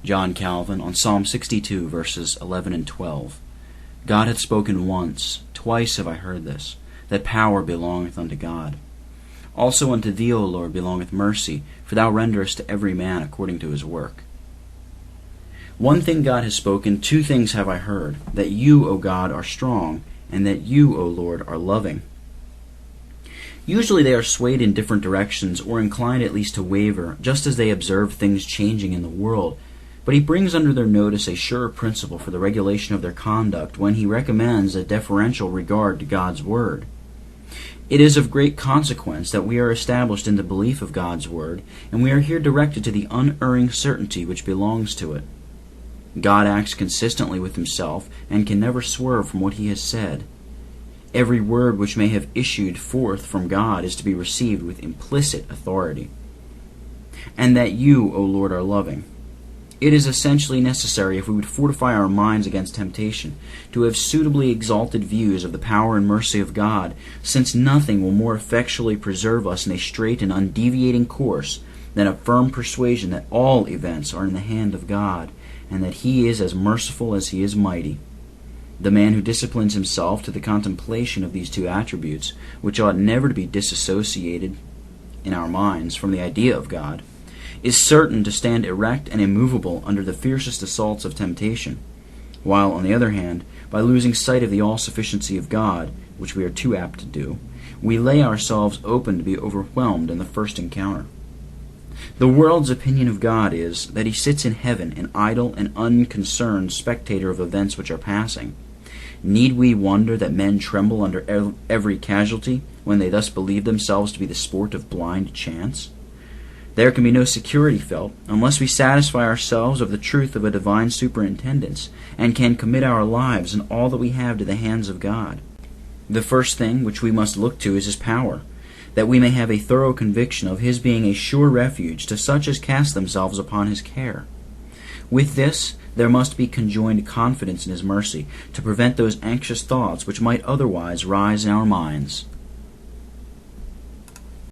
John Calvin on Psalm 62, verses 11 and 12. God hath spoken once, twice have I heard this, that power belongeth unto God. Also unto thee, O Lord, belongeth mercy, for thou renderest to every man according to his work. One thing God has spoken, two things have I heard, that you, O God, are strong, and that you, O Lord, are loving. Usually they are swayed in different directions, or inclined at least to waver, just as they observe things changing in the world. But he brings under their notice a sure principle for the regulation of their conduct when he recommends a deferential regard to God's word. It is of great consequence that we are established in the belief of God's word, and we are here directed to the unerring certainty which belongs to it. God acts consistently with himself, and can never swerve from what he has said. Every word which may have issued forth from God is to be received with implicit authority. And that you, O Lord, are loving. It is essentially necessary, if we would fortify our minds against temptation, to have suitably exalted views of the power and mercy of God, since nothing will more effectually preserve us in a straight and undeviating course than a firm persuasion that all events are in the hand of God, and that he is as merciful as he is mighty. The man who disciplines himself to the contemplation of these two attributes, which ought never to be disassociated in our minds from the idea of God, is certain to stand erect and immovable under the fiercest assaults of temptation, while, on the other hand, by losing sight of the all-sufficiency of God, which we are too apt to do, we lay ourselves open to be overwhelmed in the first encounter. The world's opinion of God is that he sits in heaven, an idle and unconcerned spectator of events which are passing. Need we wonder that men tremble under every casualty when they thus believe themselves to be the sport of blind chance? There can be no security felt unless we satisfy ourselves of the truth of a divine superintendence, and can commit our lives and all that we have to the hands of God. The first thing which we must look to is his power, that we may have a thorough conviction of his being a sure refuge to such as cast themselves upon his care. With this, there must be conjoined confidence in his mercy, to prevent those anxious thoughts which might otherwise rise in our minds.